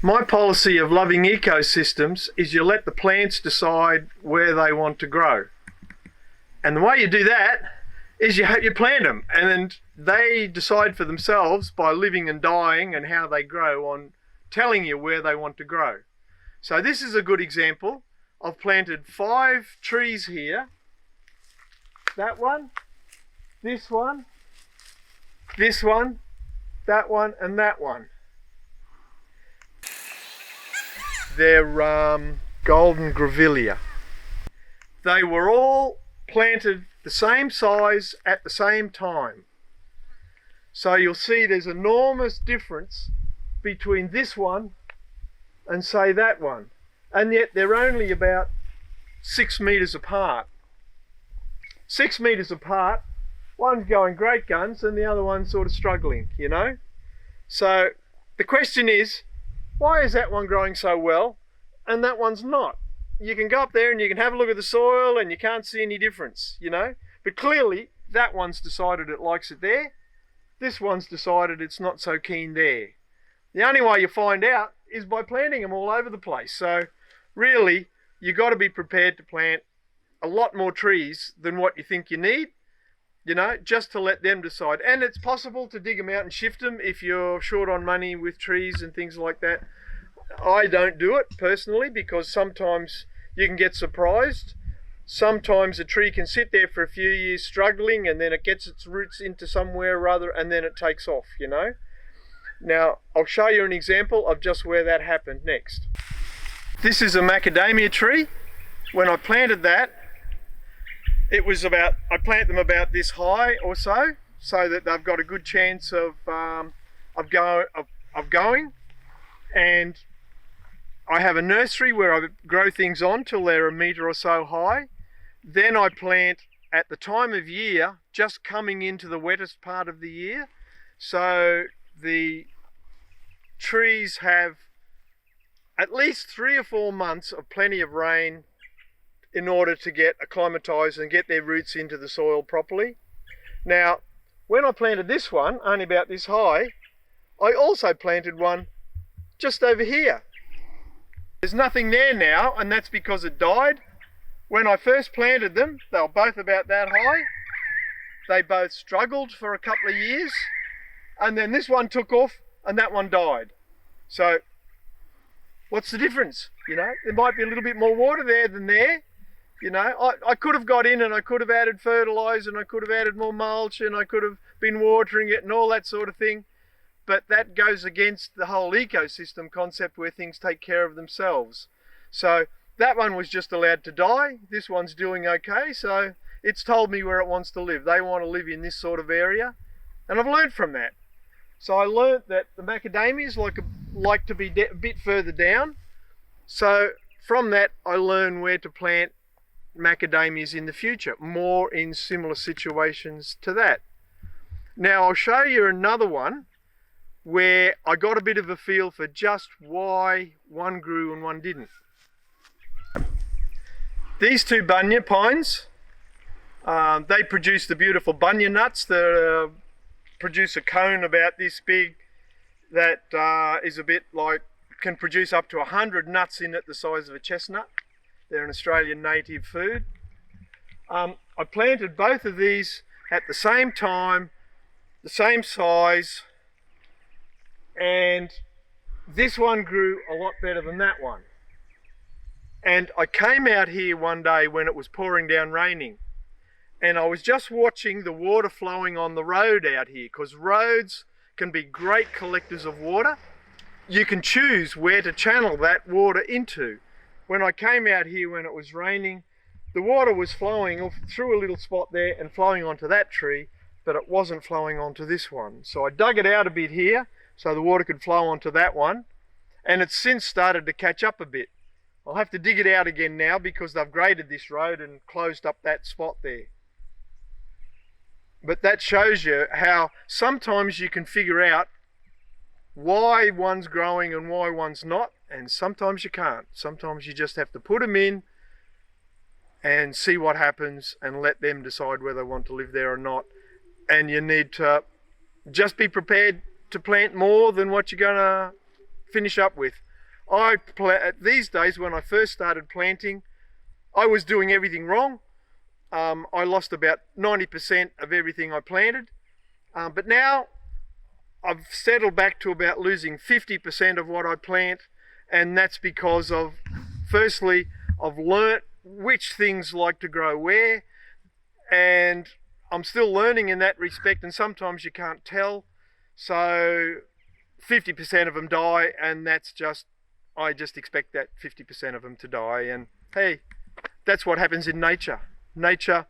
My policy of loving ecosystems is you let the plants decide where they want to grow. And the way you do that is you plant them, and then they decide for themselves by living and dying and how they grow on telling you where they want to grow. So this is a good example. I've planted 5 trees here. That one, this one, this one, that one, and that one. They're golden grevillea. They were all planted the same size at the same time. So you'll see there's enormous difference between this one and say that one. And yet they're only about 6 meters apart. 6 meters apart, one's going great guns and the other one's sort of struggling, you know? So the question is, why is that one growing so well and that one's not? You can go up there and you can have a look at the soil and you can't see any difference, you know? But clearly that one's decided it likes it there. This one's decided it's not so keen there. The only way you find out is by planting them all over the place. So really, you've got to be prepared to plant a lot more trees than what you think you need, you know, just to let them decide. And it's possible to dig them out and shift them if you're short on money with trees and things like that. I don't do it personally because sometimes you can get surprised. Sometimes a tree can sit there for a few years struggling and then it gets its roots into somewhere or other and then it takes off, you know. Now, I'll show you an example of just where that happened next. This is a macadamia tree. When I planted that, it was about, I plant them about this high or so that they've got a good chance of going. And I have a nursery where I grow things on till they're a metre or so high. Then I plant at the time of year, just coming into the wettest part of the year. So the trees have at least 3 or 4 months of plenty of rain in order to get acclimatized and get their roots into the soil properly. Now, when I planted this one, only about this high, I also planted one just over here. There's nothing there now, and that's because it died. When I first planted them, they were both about that high. They both struggled for a couple of years, and then this one took off and that one died. So what's the difference? You know, there might be a little bit more water there than there. You know, I could have got in and I could have added fertilizer and I could have added more mulch and I could have been watering it and all that sort of thing. But that goes against the whole ecosystem concept where things take care of themselves. So that one was just allowed to die. This one's doing okay. So it's told me where it wants to live. They want to live in this sort of area. And I've learned from that. So I learned that the macadamias like to be a bit further down. So from that, I learned where to plant macadamias in the future, more in similar situations to that. Now I'll show you another one where I got a bit of a feel for just why one grew and one didn't. These 2 bunya pines, they produce the beautiful bunya nuts that produce a cone about this big that is a bit like, can produce up to 100 nuts in it the size of a chestnut. They're an Australian native food. I planted both of these at the same time, the same size, and this one grew a lot better than that one. And I came out here one day when it was pouring down raining, and I was just watching the water flowing on the road out here, because roads can be great collectors of water. You can choose where to channel that water into. When I came out here when it was raining, the water was flowing through a little spot there and flowing onto that tree, but it wasn't flowing onto this one. So I dug it out a bit here so the water could flow onto that one, and it's since started to catch up a bit. I'll have to dig it out again now because they've graded this road and closed up that spot there. But that shows you how sometimes you can figure out why one's growing and why one's not, and sometimes you can't. Sometimes you just have to put them in and see what happens and let them decide whether they want to live there or not. And you need to just be prepared to plant more than what you're going to finish up with. These days, when I first started planting, I was doing everything wrong. I lost about 90% of everything I planted. But now I've settled back to about losing 50% of what I plant. And that's because of, firstly, I've learnt which things like to grow where. And I'm still learning in that respect. And sometimes you can't tell. So 50% of them die, and I just expect that 50% of them to die. And hey, that's what happens in nature. Nature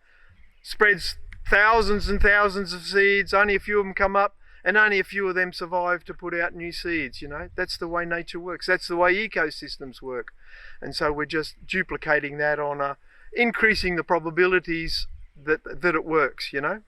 spreads thousands and thousands of seeds, only a few of them come up, and only a few of them survive to put out new seeds, you know. That's the way nature works. That's the way ecosystems work. And so we're just duplicating that on increasing the probabilities that it works, you know.